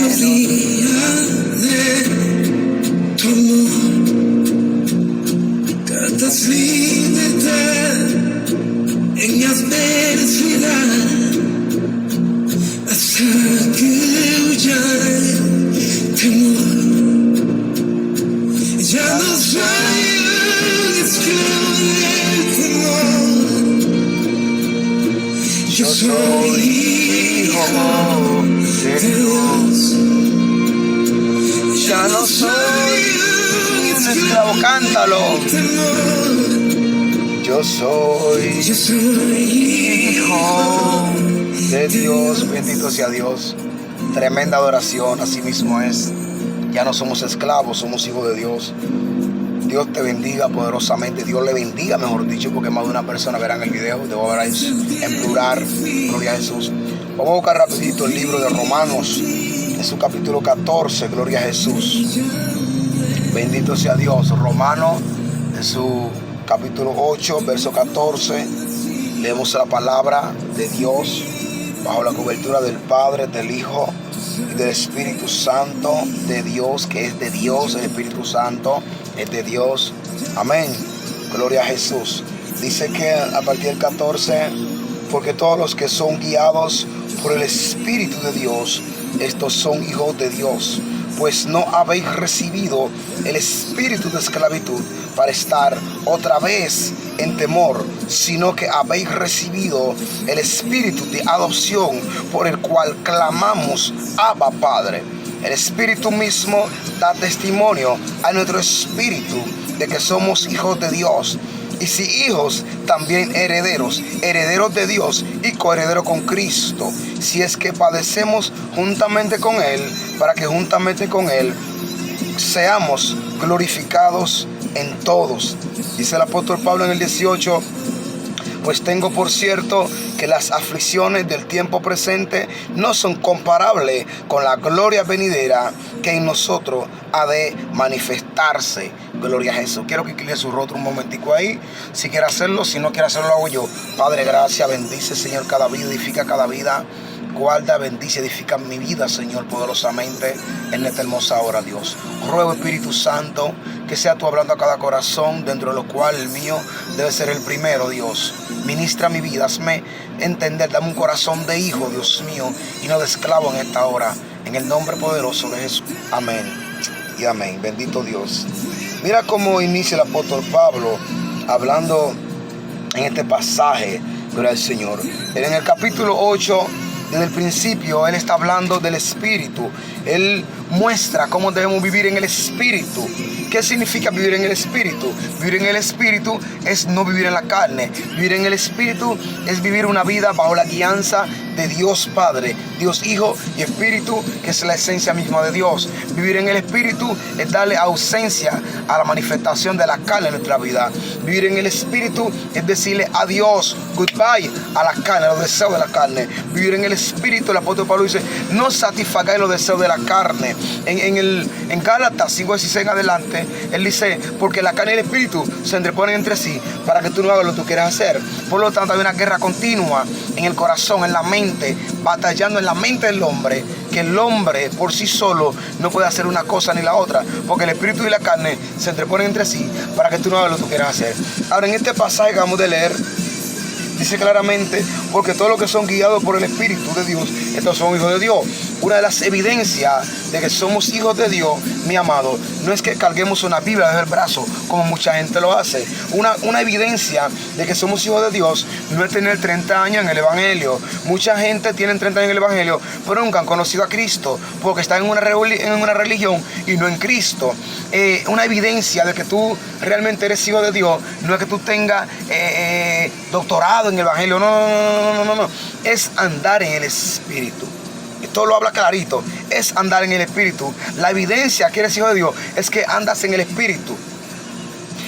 Melodía de tu amor, cantas libertad en mi adversidad, hasta que huya el temor. Ya no soy un esclavo del temor, yo soy hijo de Dios. Ya no soy un esclavo, cántalo. Yo soy hijo de Dios, bendito sea Dios. Tremenda adoración, así mismo es. Ya no somos esclavos, somos hijos de Dios. Dios te bendiga poderosamente, Dios le bendiga, mejor dicho, porque más de una persona verá en el video. Debo ver en plural, gloria a Jesús. Vamos a buscar rapidito el libro de Romanos, en su capítulo 14, gloria a Jesús. Bendito sea Dios. Romanos, en su capítulo 8, verso 14, leemos la palabra de Dios bajo la cobertura del Padre, del Hijo y del Espíritu Santo de Dios, que es de Dios. El Espíritu Santo es de Dios. Amén. Gloria a Jesús. Dice que a partir del 14, porque todos los que son guiados por el Espíritu de Dios, estos son hijos de Dios. Pues no habéis recibido el espíritu de esclavitud para estar otra vez en temor, sino que habéis recibido el espíritu de adopción, por el cual clamamos, Abba, Padre. El Espíritu mismo da testimonio a nuestro espíritu de que somos hijos de Dios. Y si hijos, también herederos, herederos de Dios y coherederos con Cristo, si es que padecemos juntamente con Él, para que juntamente con Él seamos glorificados en todos. Dice el apóstol Pablo en el 18, pues tengo por cierto que las aflicciones del tiempo presente no son comparables con la gloria venidera que en nosotros ha de manifestarse. Gloria a Jesús. Quiero que incline su rostro un momentico ahí. Si quiere hacerlo, si no quiere hacerlo, lo hago yo. Padre, gracias, bendice, Señor, cada vida, edifica cada vida. Guarda, bendice, edifica mi vida, Señor, poderosamente en esta hermosa hora, Dios. Ruego, Espíritu Santo, que sea tú hablando a cada corazón, dentro de lo cual el mío debe ser el primero, Dios. Ministra mi vida, hazme entender, dame un corazón de hijo, Dios mío, y no de esclavo en esta hora. En el nombre poderoso de Jesús. Amén y amén. Bendito Dios. Mira cómo inicia el apóstol Pablo hablando en este pasaje, gloria al Señor. En el capítulo 8, desde el principio, él está hablando del Espíritu. Él muestra cómo debemos vivir en el Espíritu. ¿Qué significa vivir en el Espíritu? Vivir en el Espíritu es no vivir en la carne. Vivir en el Espíritu es vivir una vida bajo la guianza de Dios Padre, Dios Hijo y Espíritu, que es la esencia misma de Dios. Vivir en el Espíritu es darle ausencia a la manifestación de la carne en nuestra vida. Vivir en el Espíritu es decirle adiós, goodbye a la carne, a los deseos de la carne. Vivir en el Espíritu, el apóstol Pablo dice, no satisfagáis los deseos de la carne. En Gálatas 5:16 en adelante, él dice, porque la carne y el Espíritu se entreponen entre sí para que tú no hagas lo que tú quieras hacer. Por lo tanto, hay una guerra continua en el corazón, en la mente, batallando en la mente del hombre, que el hombre por sí solo no puede hacer una cosa ni la otra, porque el Espíritu y la carne se entreponen entre sí para que tú no hagas lo que tú quieras hacer. Ahora, en este pasaje que vamos a leer, dice claramente, porque todos los que son guiados por el Espíritu de Dios, estos son hijos de Dios. Una de las evidencias de que somos hijos de Dios, mi amado, no es que carguemos una Biblia desde el brazo, como mucha gente lo hace. Una evidencia de que somos hijos de Dios no es tener 30 años en el Evangelio. Mucha gente tiene 30 años en el Evangelio, pero nunca han conocido a Cristo, porque están en una religión y no en Cristo. Una evidencia de que tú realmente eres hijo de Dios no es que tú tengas doctorado en el Evangelio, no. Es andar en el Espíritu. Esto lo habla clarito, es andar en el Espíritu. La evidencia que eres hijo de Dios es que andas en el Espíritu.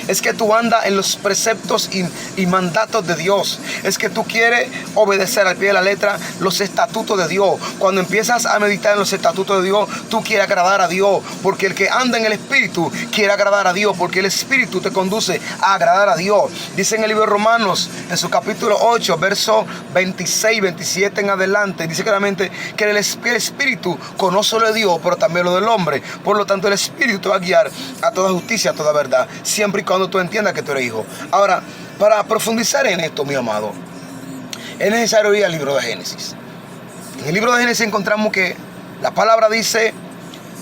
es que tú andas en los preceptos y mandatos de Dios. Es que tú quieres obedecer al pie de la letra los estatutos de Dios. Cuando empiezas a meditar en los estatutos de Dios, tú quieres agradar a Dios, porque el que anda en el Espíritu quiere agradar a Dios, porque el Espíritu te conduce a agradar a Dios. Dice en el libro de Romanos, en su capítulo 8, verso 26, 27 en adelante, dice claramente que el Espíritu conoce lo de Dios, pero también lo del hombre. Por lo tanto, el Espíritu te va a guiar a toda justicia, a toda verdad, siempre y cuando tú entiendas que tú eres hijo. Ahora, para profundizar en esto, mi amado, es necesario ir al libro de Génesis. En el libro de Génesis encontramos que la palabra dice,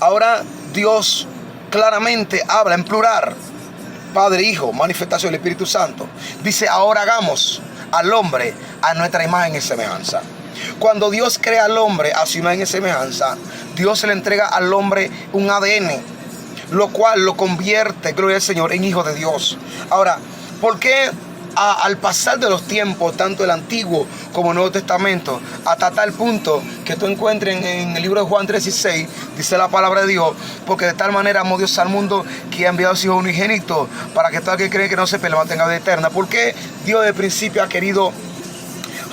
ahora Dios claramente habla en plural, Padre, Hijo, manifestación del Espíritu Santo. Dice, ahora hagamos al hombre a nuestra imagen y semejanza. Cuando Dios crea al hombre a su imagen y semejanza, Dios le entrega al hombre un ADN, lo cual lo convierte, gloria al Señor, en hijo de Dios. Ahora, ¿por qué al pasar de los tiempos, tanto el Antiguo como el Nuevo Testamento, hasta tal punto que tú encuentres en el libro de Juan 3:16, dice la palabra de Dios, porque de tal manera amó Dios al mundo que ha enviado a su Hijo unigénito para que todo el que cree que no se pierda tenga vida eterna? ¿Por qué Dios de principio ha querido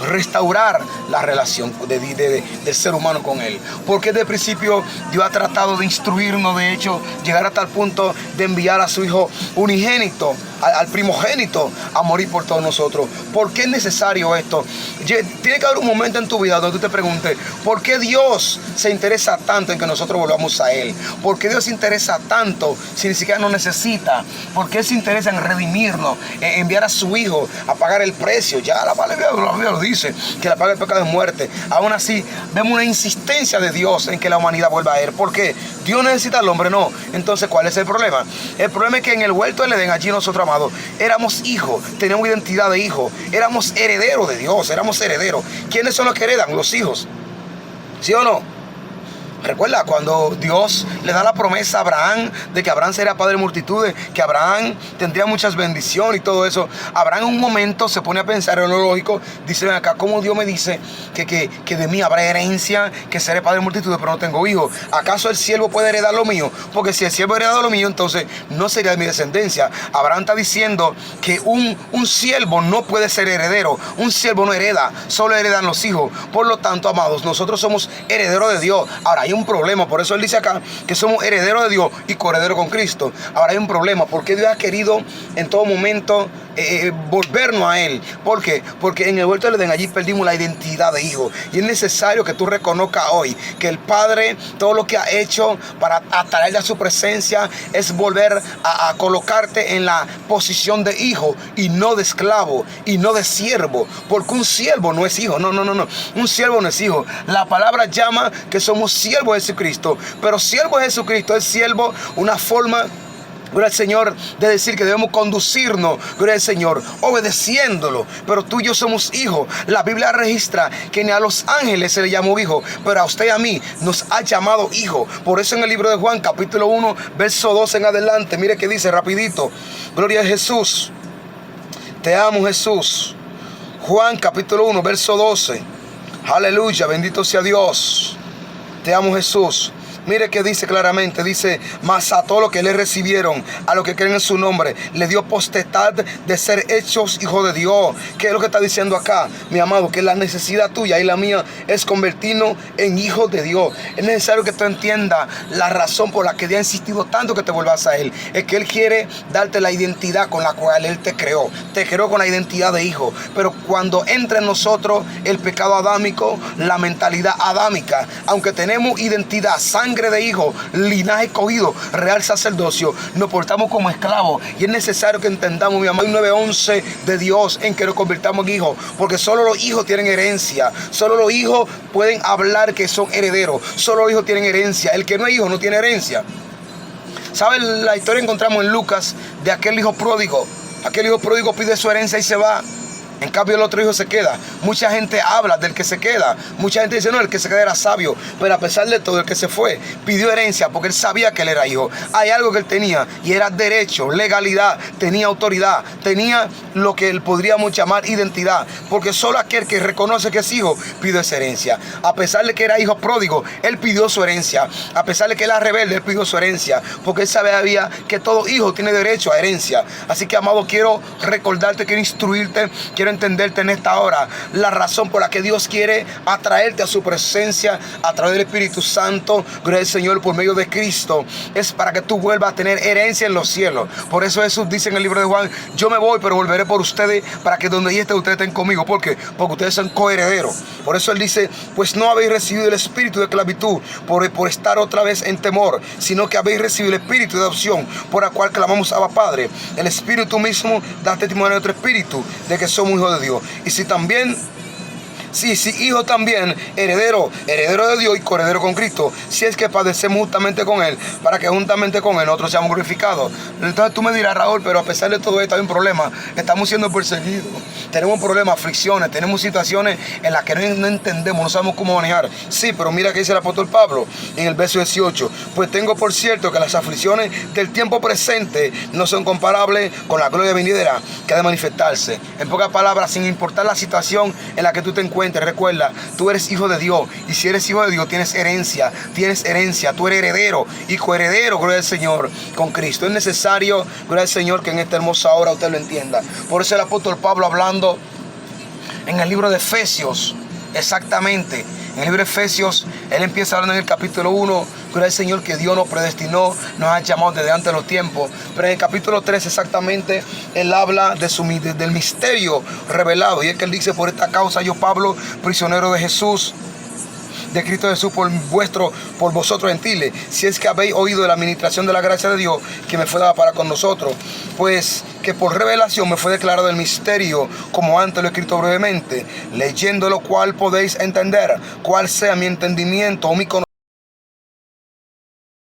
restaurar la relación del ser humano con Él? Porque de principio Dios ha tratado de instruirnos, de hecho, llegar a tal punto de enviar a su Hijo unigénito, al primogénito, a morir por todos nosotros. ¿Por qué es necesario esto? Tiene que haber un momento en tu vida donde tú te preguntes, ¿por qué Dios se interesa tanto en que nosotros volvamos a Él? ¿Por qué Dios se interesa tanto si ni siquiera nos necesita? ¿Por qué se interesa en redimirnos, en enviar a su Hijo a pagar el precio? Ya la palabra lo dice, que la paga el pecado es muerte. Aún así, vemos una insistencia de Dios en que la humanidad vuelva a Él. ¿Por qué? ¿Dios necesita al hombre? No. Entonces, ¿cuál es el problema? El problema es que en el huerto del Edén, allí nosotros, amados, éramos hijos, teníamos identidad de hijos, éramos herederos de Dios, éramos herederos. ¿Quiénes son los que heredan? Los hijos. ¿Sí o no? Recuerda cuando Dios le da la promesa a Abraham de que Abraham sería padre de multitudes, que Abraham tendría muchas bendiciones y todo eso. Abraham en un momento se pone a pensar en lo lógico. Dice, ven acá, ¿cómo Dios me dice que de mí habrá herencia, que seré padre de multitudes, pero no tengo hijos? ¿Acaso el siervo puede heredar lo mío? Porque si el siervo hereda lo mío, entonces no sería de mi descendencia. Abraham está diciendo que un siervo no puede ser heredero. Un siervo no hereda, solo heredan los hijos. Por lo tanto, amados, nosotros somos herederos de Dios. Ahora, hay un problema, por eso él dice acá que somos herederos de Dios y coherederos con Cristo. Ahora hay un problema, porque Dios ha querido en todo momento volvernos a Él. ¿Por qué? Porque en el huerto del Edén allí perdimos la identidad de hijo, y es necesario que tú reconozcas hoy que el Padre, todo lo que ha hecho para atraerte a su presencia es volver a colocarte en la posición de hijo y no de esclavo y no de siervo, porque un siervo no es hijo. No, un siervo no es hijo. La palabra llama que somos siervos de Jesucristo, pero siervo de Jesucristo es siervo, una forma, gloria al Señor, de decir que debemos conducirnos, gloria al Señor, obedeciéndolo. Pero tú y yo somos hijos. La Biblia registra que ni a los ángeles se le llamó hijo, pero a usted y a mí nos ha llamado hijo. Por eso en el libro de Juan, capítulo 1, verso 12 en adelante, mire que dice rapidito, gloria a Jesús, te amo Jesús. Juan capítulo 1, verso 12, aleluya, bendito sea Dios. Te amo Jesús. Mire que dice claramente, dice, mas a todos los que le recibieron, a los que creen en su nombre, le dio potestad de ser hechos hijos de Dios. ¿Qué es lo que está diciendo acá, mi amado? Que la necesidad tuya y la mía es convertirnos en hijos de Dios. Es necesario que tú entiendas la razón por la que Dios ha insistido tanto que te vuelvas a Él. Es que Él quiere darte la identidad con la cual Él te creó. Te creó con la identidad de hijo. Pero cuando entra en nosotros el pecado adámico, la mentalidad adámica, aunque tenemos identidad, sangre de hijo, linaje escogido, real sacerdocio, nos portamos como esclavos. Y es necesario que entendamos, mi amado, 9:11 de Dios, en que nos convirtamos en hijos, porque solo los hijos tienen herencia, solo los hijos pueden hablar que son herederos, solo los hijos tienen herencia. El que no es hijo no tiene herencia. ¿Saben? La historia encontramos en Lucas de aquel hijo pródigo. Aquel hijo pródigo pide su herencia y se va. En cambio el otro hijo se queda. Mucha gente habla del que se queda. Mucha gente dice, no, el que se queda era sabio. Pero a pesar de todo, el que se fue pidió herencia porque él sabía que él era hijo. Hay algo que él tenía y era derecho, legalidad, tenía autoridad, tenía lo que él podríamos llamar identidad. Porque solo aquel que reconoce que es hijo pidió esa herencia. A pesar de que era hijo pródigo, él pidió su herencia. A pesar de que era rebelde, él pidió su herencia. Porque él sabía que todo hijo tiene derecho a herencia. Así que, amado, quiero recordarte, quiero instruirte, quiero entenderte en esta hora la razón por la que Dios quiere atraerte a su presencia a través del Espíritu Santo, gloria al Señor, por medio de Cristo, es para que tú vuelvas a tener herencia en los cielos. Por eso Jesús dice en el libro de Juan, yo me voy pero volveré por ustedes para que donde yo esté ustedes estén conmigo. ¿Por qué? Porque ustedes son coherederos. Por eso él dice, pues no habéis recibido el espíritu de esclavitud por estar otra vez en temor, sino que habéis recibido el espíritu de adopción por el cual clamamos Abba Padre. El espíritu mismo da testimonio de nuestro espíritu de que somos hijos de Dios. Y si también, sí, hijo también, heredero de Dios y coheredero con Cristo, si es que padecemos juntamente con Él, para que juntamente con Él nosotros seamos glorificados. Entonces tú me dirás, Raúl, pero a pesar de todo esto hay un problema, estamos siendo perseguidos, tenemos problemas, aflicciones, tenemos situaciones en las que no entendemos, no sabemos cómo manejar. Sí, pero mira que dice el apóstol Pablo en el verso 18, pues tengo por cierto que las aflicciones del tiempo presente no son comparables con la gloria venidera que ha de manifestarse. En pocas palabras, sin importar la situación en la que tú te encuentres, recuerda, tú eres hijo de Dios, y si eres hijo de Dios tienes herencia, tú eres heredero y coheredero, gloria al Señor, con Cristo. Es necesario, gloria al Señor, que en esta hermosa hora usted lo entienda. Por eso el apóstol Pablo, hablando en el libro de Efesios, exactamente, en el libro de Efesios, él empieza hablando en el capítulo 1, gloria al Señor, que Dios nos predestinó, nos ha llamado desde antes de los tiempos. Pero en el capítulo 3 exactamente, él habla del misterio revelado. Y es que él dice, por esta causa yo, Pablo, prisionero de Jesús, de Cristo Jesús, por vosotros gentiles, si es que habéis oído de la administración de la gracia de Dios que me fue dada para con nosotros, pues que por revelación me fue declarado el misterio, como antes lo he escrito brevemente, leyendo lo cual podéis entender cuál sea mi entendimiento o mi conocimiento